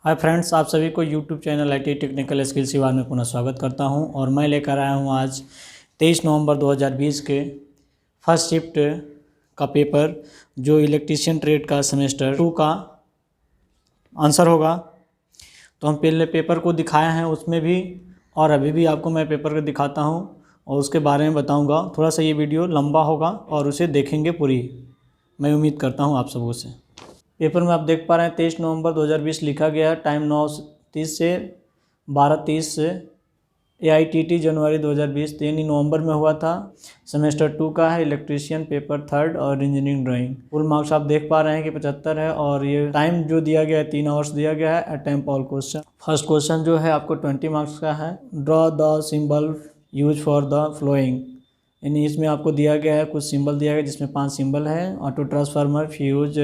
Hi friends, आप सभी को YouTube channel IT technical skill Siwan में पुनः स्वागत करता हूं। और मैं लेकर आया हूं आज 23 नवंबर 2020 के फर्स्ट शिफ्ट का पेपर, जो इलेक्ट्रीशियन ट्रेड का सेमेस्टर 2 का आंसर होगा। तो हम पहले पेपर को दिखाए हैं उसमें भी, और अभी भी आपको मैं पेपर को दिखाता हूं और उसके बारे में बताऊंगा। थोड़ा सा ये वीडियो लंबा होगा और उसे देखेंगे पूरी, मैं उम्मीद करता हूं आप सबों से। पेपर में आप देख पा रहे हैं 23 नवंबर 2020 लिखा गया है। टाइम 9:30 से 12:30 से। AITT जनवरी 2020 3 नवंबर में हुआ था। सेमेस्टर 2 का है, इलेक्ट्रीशियन पेपर 3rd और इंजीनियरिंग ड्राइंग। फुल मार्क्स आप देख पा रहे हैं कि 75 है। और ये टाइम जो दिया गया है 3 आवर्स दिया गया है। Attempt all question. First question जो है आपको 20 मार्क्स का है। Draw the symbol use for the flowing, यानी इसमें आपको दिया गया है, कुछ सिंबल दिया गया है जिसमें 5 सिंबल है। Auto transformer, fuse,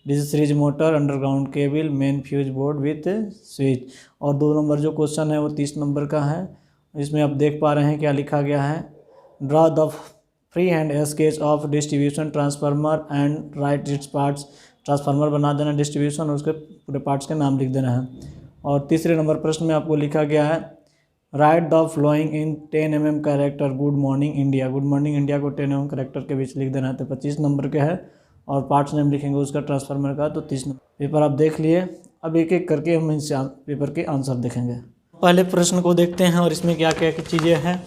DC series motor, underground cable, main fuse board with switch. और 2 नंबर जो क्वेश्चन है वो 30 नंबर का है। इसमें आप देख पा रहे हैं क्या लिखा गया है। Draw the free hand sketch of distribution transformer and right its parts. Transformer बना देना, डिस्ट्रीब्यूशन, उसके पूरे पार्ट्स के नाम लिख देना है। और तीसरे नंबर प्रश्न में आपको लिखा गया है, write the following in 10 mm character. Good morning India. Good morning India को 10 mm कैरेक्टर के बीच लिख देना है। तो 25 नंबर के है। और पार्ट्स नेम लिखेंगे उसका ट्रांसफार्मर का, तो 30 नंबर। पेपर आप देख लिए। अब एक एक करके हम इस पेपर के आंसर देखेंगे। पहले प्रश्न को देखते हैं और इसमें क्या क्या चीज़ें हैं।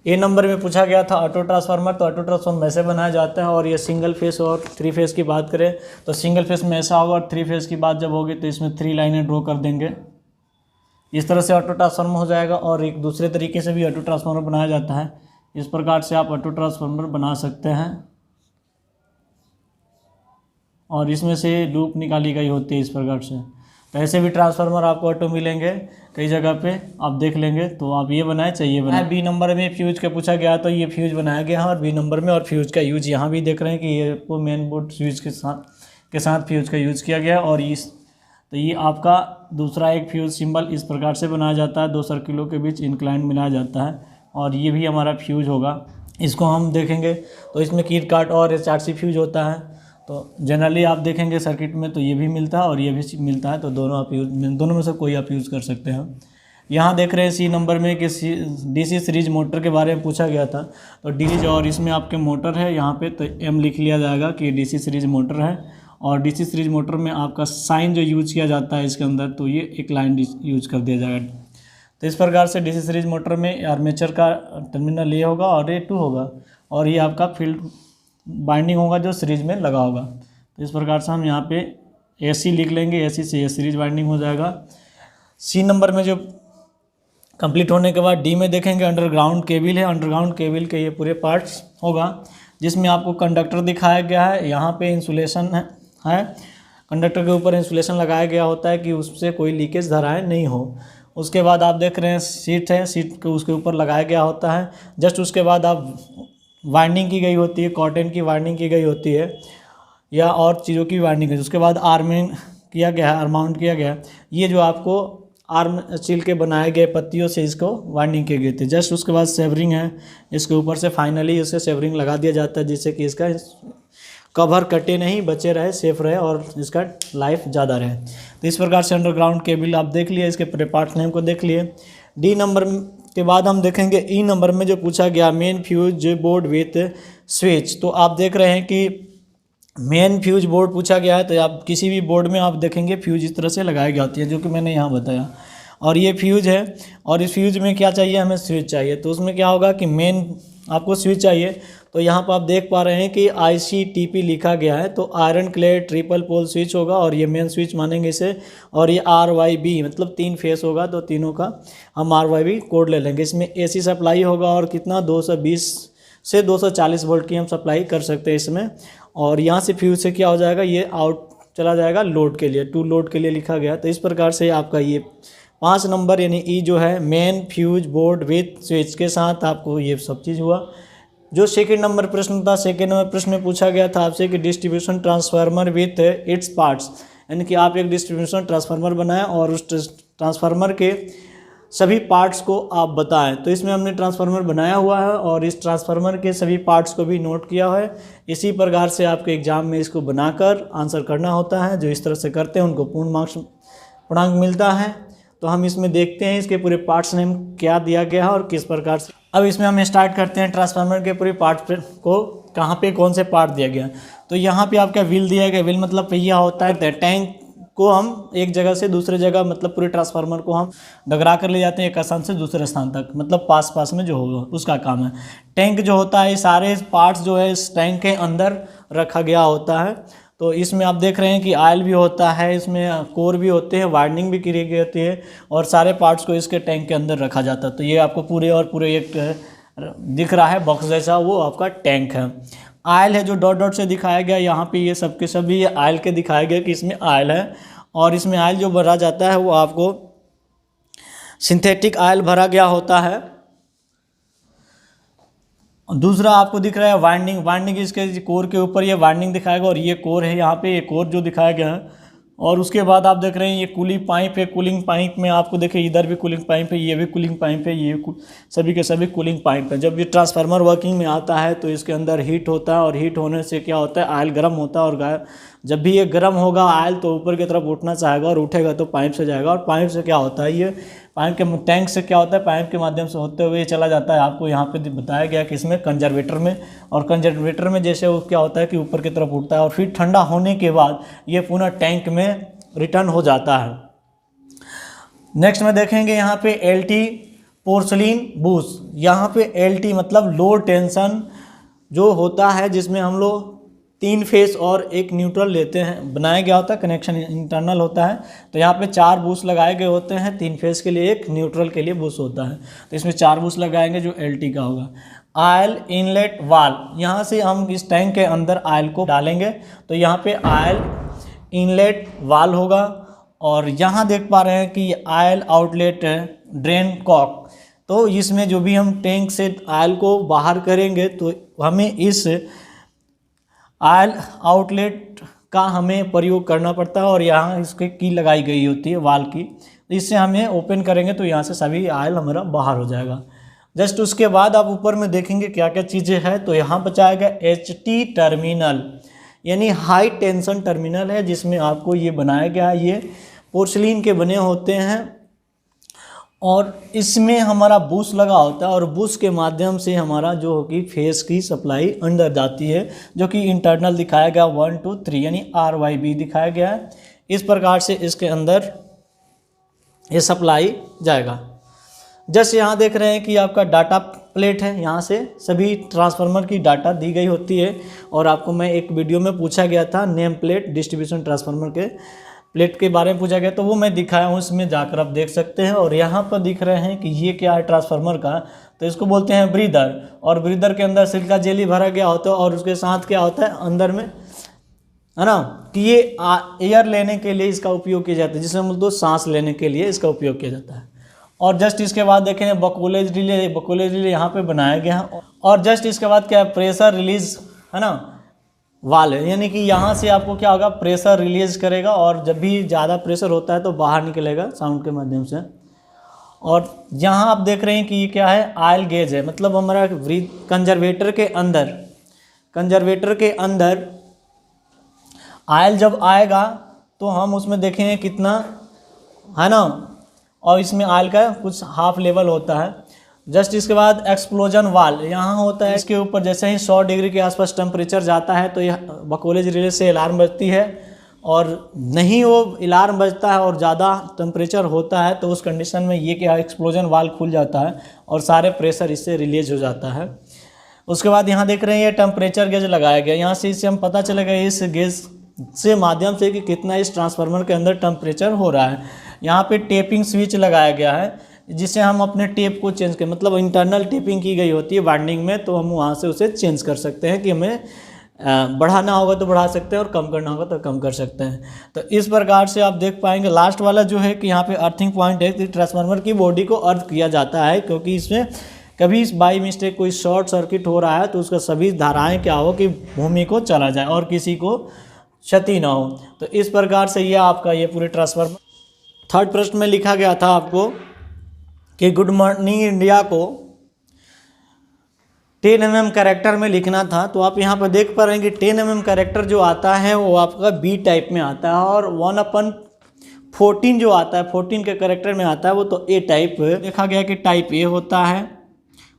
ए नंबर में पूछा गया था ऑटो ट्रांसफार्मर। तो ऑटो ट्रांसफार्मर ऐसे बनाया जाता है। और ये सिंगल फेस और 3 फेस की बात करें तो सिंगल फेस में ऐसा होगा, और 3 फेस की बात जब होगी तो इसमें 3 लाइनें ड्रॉ कर देंगे। इस तरह से ऑटो ट्रांसफार्मर हो जाएगा। और एक दूसरे तरीके से भी ऑटो ट्रांसफार्मर बनाया जाता है। इस प्रकार से आप ऑटो ट्रांसफार्मर बना सकते हैं। और इसमें से लूप निकाली गई होती है इस प्रकार से। तो ऐसे भी ट्रांसफार्मर आपको ऑटो मिलेंगे कई जगह पे, आप देख लेंगे। तो आप ये बनाए, चाहिए बनाए। बी नंबर में फ्यूज का पूछा गया तो ये फ्यूज बनाया गया है। और बी नंबर में और फ्यूज का यूज यहाँ भी देख रहे हैं कि ये को मेन बोर्ड फ्यूज के साथ फ्यूज का यूज़ किया गया। और तो ये आपका दूसरा एक फ्यूज सिंबल इस प्रकार से बनाया जाता है। 2 सर्किलों के बीच इंक्लाइन मिलाया जाता है। और ये भी हमारा फ्यूज होगा, इसको हम देखेंगे। तो इसमें कीट काट और HRC फ्यूज होता है। तो जनरली आप देखेंगे सर्किट में तो ये भी मिलता है और ये भी मिलता है। तो दोनों में से कोई आप यूज़ कर सकते हैं। यहाँ देख रहे हैं सी नंबर में कि DC सीरीज मोटर के बारे में पूछा गया था। तो डीसी, और इसमें आपके मोटर है यहाँ पे, तो M लिख लिया जाएगा कि DC सीरीज मोटर है। और DC सीरीज मोटर में आपका साइन जो यूज किया जाता है इसके अंदर, तो ये एक लाइन यूज कर दिया जाएगा। तो इस प्रकार से DC सीरीज मोटर में आर्मेचर का टर्मिनल ये होगा और ये 2 होगा। और ये आपका फील्ड बाइंडिंग होगा जो सीरीज में लगा होगा। तो इस प्रकार से हम यहाँ पे AC लिख लेंगे। AC से ये सीरीज बाइंडिंग हो जाएगा। सी नंबर में जो कंप्लीट होने के बाद डी में देखेंगे अंडरग्राउंड केबल है। अंडरग्राउंड केबल के ये पूरे पार्ट्स होगा, जिसमें आपको कंडक्टर दिखाया गया है। यहाँ पे इंसुलेशन है। कंडक्टर के ऊपर इंसुलेशन लगाया गया होता है कि उससे कोई लीकेज धाराएँ नहीं हो। उसके बाद आप देख रहे हैं सीट है, सीट को उसके ऊपर लगाया गया होता है। जस्ट उसके बाद आप वाइंडिंग की गई होती है, कॉटन की वाइंडिंग की गई होती है या और चीज़ों की वाइंडिंग है। उसके बाद आर्मिंग किया गया है, आर्माउंट किया गया है। ये जो आपको आर्म स्टील के बनाए गए पत्तियों से इसको वाइंडिंग किए गए थे। जस्ट उसके बाद सेवरिंग है, इसके ऊपर से फाइनली इसे सेवरिंग लगा दिया जाता है, जिससे कि इसका कवर कटे नहीं, बचे रहे, सेफ रहे और इसका लाइफ ज़्यादा रहे। तो इस प्रकार से अंडरग्राउंड केबल आप देख लिए, इसके पूरे पार्ट्स नेम को देख लिए। डी नंबर के बाद हम देखेंगे ई नंबर में जो पूछा गया, main fuse board with switch. तो आप देख रहे हैं कि मेन फ्यूज बोर्ड पूछा गया है। तो आप किसी भी बोर्ड में आप देखेंगे फ्यूज इस तरह से लगाई गई होती है, जो कि मैंने यहाँ बताया। और ये फ्यूज है। और इस फ्यूज में क्या चाहिए, हमें स्विच चाहिए। तो उसमें क्या होगा कि मेन आपको स्विच चाहिए। तो यहाँ पर आप देख पा रहे हैं कि ICTP लिखा गया है। तो iron clad triple pole switch होगा और ये मेन स्विच मानेंगे इसे। और ये RYB मतलब 3 फेस होगा, तो तीनों का हम RYB कोड ले लेंगे। इसमें AC सप्लाई होगा और कितना 220 से 240 वोल्ट की हम सप्लाई कर सकते हैं इसमें। और यहाँ से फ्यूज से क्या हो जाएगा, ये आउट चला जाएगा लोड के लिए, 2 लोड के लिए लिखा गया। तो इस प्रकार से आपका ये 5 नंबर यानी ई जो है, main fuse board with switch के साथ आपको ये सब चीज़ हुआ। जो सेकंड नंबर प्रश्न था, सेकंड नंबर प्रश्न में पूछा गया था आपसे कि distribution transformer with its parts, यानी कि आप एक डिस्ट्रीब्यूशन ट्रांसफार्मर बनाएं और उस ट्रांसफार्मर के सभी पार्ट्स को आप बताएं। तो इसमें हमने ट्रांसफार्मर बनाया हुआ है और इस ट्रांसफार्मर के सभी पार्ट्स को भी नोट किया है। इसी प्रकार से आपके एग्जाम में इसको बनाकर आंसर करना होता है। जो इस तरह से करते हैं उनको पूर्णांक मिलता है। तो हम इसमें देखते हैं इसके पूरे पार्ट्स नेम क्या दिया गया है और किस प्रकार से। अब इसमें हम स्टार्ट करते हैं ट्रांसफार्मर के पूरे पार्ट को कहाँ पे कौन से पार्ट दिया गया। तो यहाँ पे आपका व्हील दिया गया। व्हील मतलब पहिया होता है। टैंक को हम एक जगह से दूसरे जगह मतलब पूरे ट्रांसफार्मर को हम डगरा कर ले जाते हैं एक स्थान से दूसरे स्थान तक, मतलब पास में जो होगा उसका काम है। टैंक जो होता है सारे पार्ट्स जो है इस टैंक के अंदर रखा गया होता है। तो इसमें आप देख रहे हैं कि ऑयल भी होता है, इसमें कोर भी होते हैं, वाइंडिंग भी की गई होती है और सारे पार्ट्स को इसके टैंक के अंदर रखा जाता है। तो ये आपको पूरे एक दिख रहा है बॉक्स जैसा, वो आपका टैंक है। आयल है जो डॉट डॉट से दिखाया गया, यहाँ पे ये सब के सभी आयल के दिखाया गया कि इसमें आयल है। और इसमें आयल जो भरा जाता है वो आपको सिंथेटिक आयल भरा गया होता है। दूसरा आपको दिख रहा है वाइंडिंग। वाइंडिंग इसके कोर के ऊपर ये वाइंडिंग दिखाएगा और ये कोर है, यहाँ पे ये कोर जो दिखाया गया है। और उसके बाद आप देख रहे हैं ये कूलिंग पाइप है। कूलिंग पाइप में आपको देखिए इधर भी कूलिंग पाइप है, ये भी कूलिंग पाइप है, ये सभी के सभी कूलिंग पाइप है। जब ये ट्रांसफार्मर वर्किंग में आता है तो इसके अंदर हीट होता है और हीट होने से क्या होता है, आयल गर्म होता है। और जब भी ये गर्म होगा आयल तो ऊपर की तरफ उठना चाहेगा और उठेगा तो पाइप से जाएगा। और पाइप से क्या होता है, ये पाइप के टैंक से क्या होता है, पाइप के माध्यम से होते हुए चला जाता है। आपको यहाँ पे बताया गया कि इसमें कंजर्वेटर में, और कंजर्वेटर में जैसे वो क्या होता है कि ऊपर की तरफ उठता है और फिर ठंडा होने के बाद ये पुनः टैंक में रिटर्न हो जाता है। नेक्स्ट में देखेंगे यहाँ पे एलटी पोर्सलिन बूस। यहाँ पे एलटी मतलब लो टेंशन जो होता है, जिसमें हम लोग 3 फेस और एक न्यूट्रल लेते हैं, बनाया गया होता है, कनेक्शन इंटरनल होता है। तो यहाँ पे 4 बूस लगाए गए होते हैं, 3 फेस के लिए, एक न्यूट्रल के लिए बूस होता है। तो इसमें 4 बूस लगाएंगे जो एलटी का होगा। आयल इनलेट वाल्व, यहाँ से हम इस टैंक के अंदर आयल को डालेंगे। तो यहाँ पे आयल इनलेट वाल्व होगा। और यहाँ देख पा रहे हैं कि आयल आउटलेट ड्रेन कॉक। तो इसमें जो भी हम टैंक से आयल को बाहर करेंगे तो हमें इस आयल आउटलेट का हमें प्रयोग करना पड़ता है और यहाँ इसके की लगाई गई होती है वाल्व की। तो इससे हमें ओपन करेंगे तो यहाँ से सभी आयल हमारा बाहर हो जाएगा। जस्ट उसके बाद आप ऊपर में देखेंगे क्या क्या चीज़ें हैं। तो यहाँ बचाएगा HT टर्मिनल, यानी हाई टेंशन टर्मिनल है, जिसमें आपको ये बनाया गया है। ये पोर्सलिन के बने होते हैं और इसमें हमारा बूस लगा होता है और बूस के माध्यम से हमारा जो होगी फेस की सप्लाई अंदर जाती है, जो कि इंटरनल दिखाया गया 1 2 3 यानी RYB दिखाया गया है। इस प्रकार से इसके अंदर ये सप्लाई जाएगा। जैसे यहाँ देख रहे हैं कि आपका डाटा प्लेट है, यहाँ से सभी ट्रांसफार्मर की डाटा दी गई होती है। और आपको मैं एक वीडियो में पूछा गया था नेम प्लेट डिस्ट्रीब्यूशन ट्रांसफार्मर के प्लेट के बारे में पूछा गया, तो वो मैं दिखाया हूँ, उसमें जाकर आप देख सकते हैं। और यहाँ पर दिख रहे हैं कि ये क्या है ट्रांसफार्मर का, तो इसको बोलते हैं ब्रीदर। और ब्रीदर के अंदर सिलिका जेली भरा गया होता है और उसके साथ क्या होता है अंदर में, है ना, कि ये एयर लेने के लिए इसका उपयोग किया जाता है, जिसमें मतलब सांस लेने के लिए इसका उपयोग किया जाता है। और जस्ट इसके बाद देखें बकोलेज रिले। बकोलेज रिले यहाँ पे बनाया गया है। और जस्ट इसके बाद क्या है, प्रेशर रिलीज, है ना, वाल है, यानी कि यहाँ से आपको क्या होगा, प्रेशर रिलीज करेगा और जब भी ज़्यादा प्रेशर होता है तो बाहर निकलेगा साउंड के माध्यम से। और यहाँ आप देख रहे हैं कि ये क्या है, आयल गेज है, मतलब हमारा कंजर्वेटर के अंदर आयल जब आएगा तो हम उसमें देखेंगे कितना, है ना, और इसमें आयल का कुछ हाफ लेवल होता है। जस्ट इसके बाद एक्सप्लोजन वाल यहाँ होता है। इसके ऊपर जैसे ही 100 डिग्री के आसपास टेम्परेचर जाता है तो यह बकोलेज रिले से अलार्म बजती है, और नहीं वो अलार्म बजता है और ज़्यादा टेम्परेचर होता है तो उस कंडीशन में ये क्या एक्सप्लोजन वाल खुल जाता है और सारे प्रेशर इससे रिलीज हो जाता है। उसके बाद यहाँ देख रहे हैं ये टेम्परेचर गेज लगाया गया। यहाँ से इससे हम पता चलेगा इस गेज से माध्यम से कि कितना इस ट्रांसफार्मर के अंदर टेम्परेचर हो रहा है। यहाँ पे टेपिंग स्विच लगाया गया है, जिससे हम अपने टेप को चेंज करें, मतलब इंटरनल टेपिंग की गई होती है वाइंडिंग में, तो हम वहाँ से उसे चेंज कर सकते हैं कि हमें बढ़ाना होगा तो बढ़ा सकते हैं और कम करना होगा तो कम कर सकते हैं। तो इस प्रकार से आप देख पाएंगे। लास्ट वाला जो है कि यहाँ पे अर्थिंग पॉइंट है कि ट्रांसफार्मर की बॉडी को अर्थ किया जाता है, क्योंकि इसमें कभी बाई मिस्टेक कोई शॉर्ट सर्किट हो रहा है तो उसका सभी धाराएँ क्या हो कि भूमि को चला जाए और किसी को क्षति ना हो। तो इस प्रकार से ये आपका ये पूरे ट्रांसफार्मर। थर्ड प्रश्न में लिखा गया था आपको कि गुड मॉर्निंग इंडिया को 10 mm कैरेक्टर में लिखना था, तो आप यहाँ पर देख पा रहे हैं कि 10 mm कैरेक्टर जो आता है वो आपका बी टाइप में आता है, और 1/14 जो आता है 14 के कैरेक्टर में आता है वो तो ए टाइप। देखा गया कि टाइप ए होता है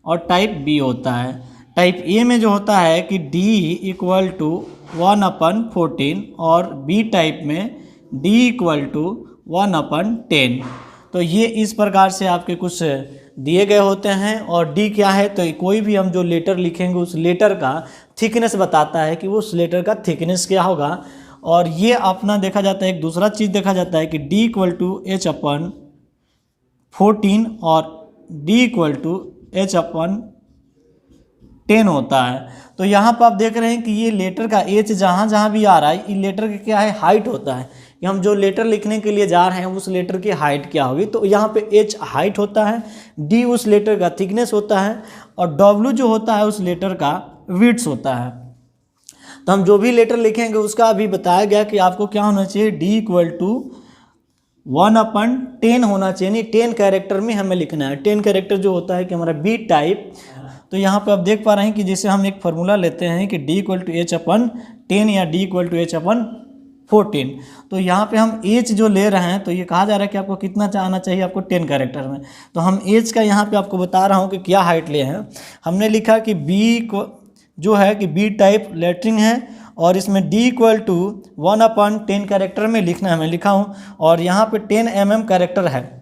और टाइप बी होता है। टाइप ए में जो होता है कि d इक्वल टू 1/14 और बी टाइप में d इक्वल टू 1/10। तो ये इस प्रकार से आपके कुछ दिए गए होते हैं। और डी क्या है, तो कोई भी हम जो लेटर लिखेंगे उस लेटर का थिकनेस बताता है कि वो उस लेटर का थिकनेस क्या होगा। और ये अपना देखा जाता है, एक दूसरा चीज़ देखा जाता है कि डी इक्वल टू h/14 और डी इक्वल टू h/10 होता है। तो यहाँ पर आप देख रहे हैं कि ये लेटर का एच जहाँ जहाँ भी आ रहा है, ये लेटर का क्या है, हाइट होता है कि हम जो लेटर लिखने के लिए जा रहे हैं उस लेटर की हाइट क्या होगी। तो यहाँ पे एच हाइट होता है, डी उस लेटर का थिकनेस होता है, और डब्ल्यू जो होता है उस लेटर का विड्थ होता है। तो हम जो भी लेटर लिखेंगे उसका अभी बताया गया कि आपको क्या होना चाहिए, डी इक्वल टू 1/10 होना चाहिए, यानी 10 कैरेक्टर में हमें लिखना है। 10 कैरेक्टर जो होता है कि हमारा बी टाइप। तो यहाँ पे आप देख पा रहे हैं कि जैसे हम एक फार्मूला लेते हैं कि d इक्वल टू h/10 या d इक्वल टू h/14। तो यहाँ पे हम एच जो ले रहे हैं, तो ये कहा जा रहा है कि आपको कितना आना चाहिए, आपको 10 कैरेक्टर में। तो हम एच का यहाँ पे आपको बता रहा हूँ कि क्या हाइट ले हैं। हमने लिखा कि बी को जो है कि बी टाइप लेटरिंग है, और इसमें d इक्वल टू 1/10 कैरेक्टर में लिखना है, मैं लिखा हूँ। और यहाँ पे 10 mm कैरेक्टर है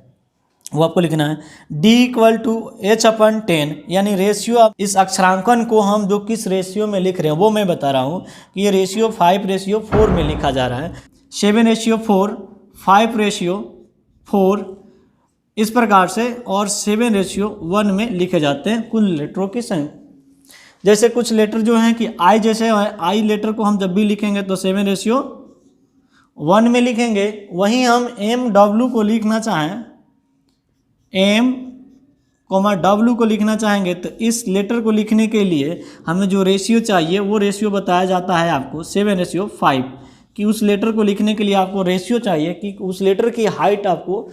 वो आपको लिखना है। d इक्वल टू h/10 यानी रेशियो। इस अक्षरांकन को हम जो किस रेशियो में लिख रहे हैं वो मैं बता रहा हूँ कि ये रेशियो 5:4 में लिखा जा रहा है। 7:4, 5:4 इस प्रकार से, और 7:1 में लिखे जाते हैं कुल लेटरों की संख्या। जैसे कुछ लेटर जो हैं कि आई, जैसे आई लेटर को हम जब भी लिखेंगे तो 7:1 में लिखेंगे। वहीं हम MW को लिखना चाहें, M, W को लिखना चाहेंगे, तो इस लेटर को लिखने के लिए हमें जो रेशियो चाहिए वो रेशियो बताया जाता है आपको 7:5, कि उस लेटर को लिखने के लिए आपको रेशियो चाहिए कि उस लेटर की हाइट आपको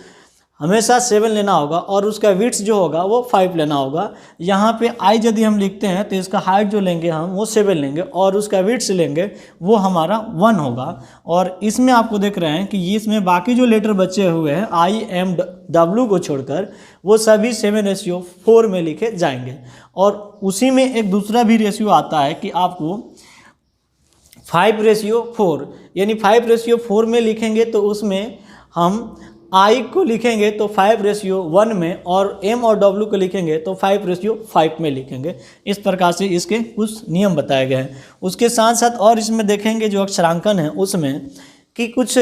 हमेशा 7 लेना होगा और उसका विड्थ जो होगा वो 5 लेना होगा। यहाँ पे आई यदि हम लिखते हैं तो इसका हाइट जो लेंगे हम वो 7 लेंगे, और उसका विड्थ लेंगे वो हमारा 1 होगा। और इसमें आपको देख रहे हैं कि ये इसमें बाकी जो लेटर बचे हुए हैं IMW को छोड़कर वो सभी 7:4 में लिखे जाएंगे। और उसी में एक दूसरा भी रेशियो आता है कि आपको 5:4 यानी 5:4 में लिखेंगे, तो उसमें हम आई को लिखेंगे तो 5:1 में, और M और W को लिखेंगे तो 5:5 में लिखेंगे। इस प्रकार से इसके कुछ नियम बताए गए हैं। उसके साथ साथ और इसमें देखेंगे जो अक्षरांकन है उसमें कि कुछ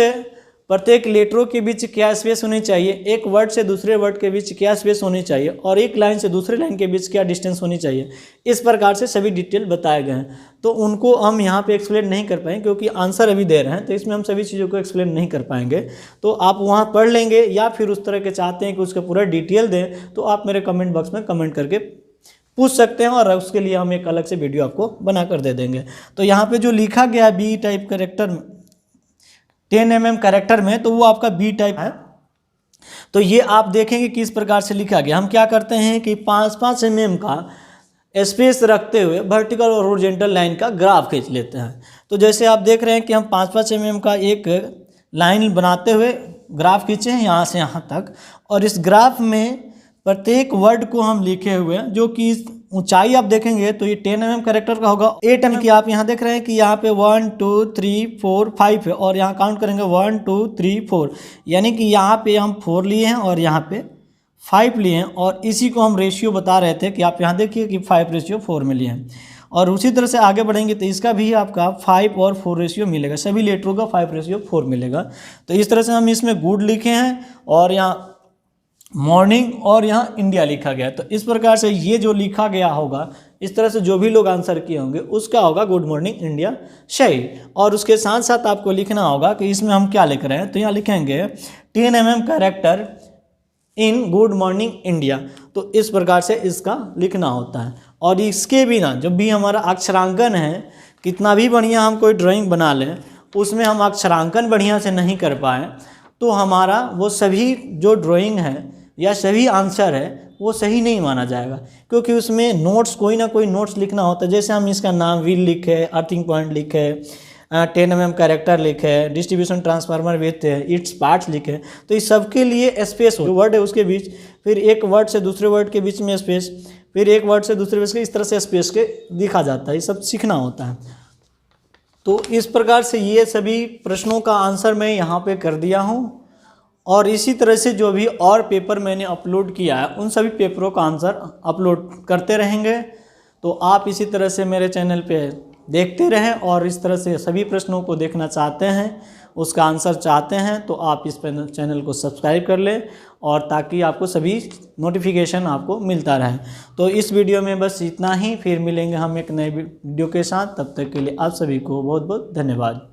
प्रत्येक लेटरों के बीच क्या स्पेस होनी चाहिए, एक वर्ड से दूसरे वर्ड के बीच क्या स्पेस होनी चाहिए, और एक लाइन से दूसरे लाइन के बीच क्या डिस्टेंस होनी चाहिए। इस प्रकार से सभी डिटेल बताए गए हैं। तो उनको हम यहाँ पे एक्सप्लेन नहीं कर पाएंगे क्योंकि आंसर अभी दे रहे हैं, तो इसमें हम सभी चीज़ों को एक्सप्लेन नहीं कर पाएंगे। तो आप वहाँ पढ़ लेंगे, या फिर उस तरह के चाहते हैं कि उसका पूरा डिटेल दें तो आप मेरे कमेंट बॉक्स में कमेंट करके पूछ सकते हैं, और उसके लिए हम एक अलग से वीडियो आपको बना कर दे देंगे। तो यहाँ पर जो लिखा गया B type character 10 mm character में, तो वो आपका बी टाइप है। तो ये आप देखेंगे किस प्रकार से लिखा गया। हम क्या करते हैं कि 5-5 mm का स्पेस रखते हुए वर्टिकल और हॉरिजॉन्टल लाइन का ग्राफ खींच लेते हैं। तो जैसे आप देख रहे हैं कि हम 5-5 mm का एक लाइन बनाते हुए ग्राफ खींचे हैं यहाँ से यहाँ तक, और इस ग्राफ में प्रत्येक वर्ड को हम लिखे हुए हैं, जो कि ऊंचाई आप देखेंगे तो ये 10 mm कैरेक्टर का होगा। 8 mm की आप यहाँ देख रहे हैं कि यहाँ पे 1 2 3 4 5 है, और यहाँ काउंट करेंगे 1 2 3 4, यानी कि यहाँ पे हम 4 लिए हैं और यहाँ पे 5 लिए हैं, और इसी को हम रेशियो बता रहे थे कि आप यहाँ देखिए कि 5:4 में लिए हैं। और उसी तरह से आगे बढ़ेंगे तो इसका भी आपका 5 और 4 रेशियो मिलेगा, सभी लेटरों का 5:4 मिलेगा। तो इस तरह से हम इसमें गुड लिखे हैं, और यहाँ मॉर्निंग और यहाँ इंडिया लिखा गया। तो इस प्रकार से ये जो लिखा गया होगा, इस तरह से जो भी लोग आंसर किए होंगे उसका होगा गुड मॉर्निंग इंडिया सही। और उसके साथ साथ आपको लिखना होगा कि इसमें हम क्या लिख रहे हैं। तो यहाँ लिखेंगे 10 mm character in good morning India. तो इस प्रकार से इसका लिखना होता है। और इसके बिना जब भी हमारा अक्षरांकन है, कितना भी बढ़िया हम कोई ड्राइंग बना लें, उसमें हम अक्षरांकन बढ़िया से नहीं कर पाए तो हमारा वो सभी जो ड्राइंग है या सभी आंसर है वो सही नहीं माना जाएगा, क्योंकि उसमें नोट्स कोई ना कोई नोट्स लिखना होता है। जैसे हम इसका नाम व्हील लिखे, अर्थिंग पॉइंट लिखे, 10 mm कैरेक्टर लिखे, distribution transformer with its parts लिखे, तो इस सब के लिए स्पेस हो, वर्ड है उसके बीच, फिर एक वर्ड से दूसरे वर्ड के बीच में स्पेस, फिर एक वर्ड से दूसरे वर्ड के, इस तरह से स्पेस के दिखा जाता है। ये सब सीखना होता है। तो इस प्रकार से ये सभी प्रश्नों का आंसर मैं यहाँ पे कर दिया हूँ, और इसी तरह से जो भी और पेपर मैंने अपलोड किया है उन सभी पेपरों का आंसर अपलोड करते रहेंगे। तो आप इसी तरह से मेरे चैनल पे देखते रहें, और इस तरह से सभी प्रश्नों को देखना चाहते हैं, उसका आंसर चाहते हैं, तो आप इस चैनल को सब्सक्राइब कर लें, और ताकि आपको सभी नोटिफिकेशन आपको मिलता रहे। तो इस वीडियो में बस इतना ही, फिर मिलेंगे हम एक नए वीडियो के साथ। तब तक के लिए आप सभी को बहुत बहुत धन्यवाद।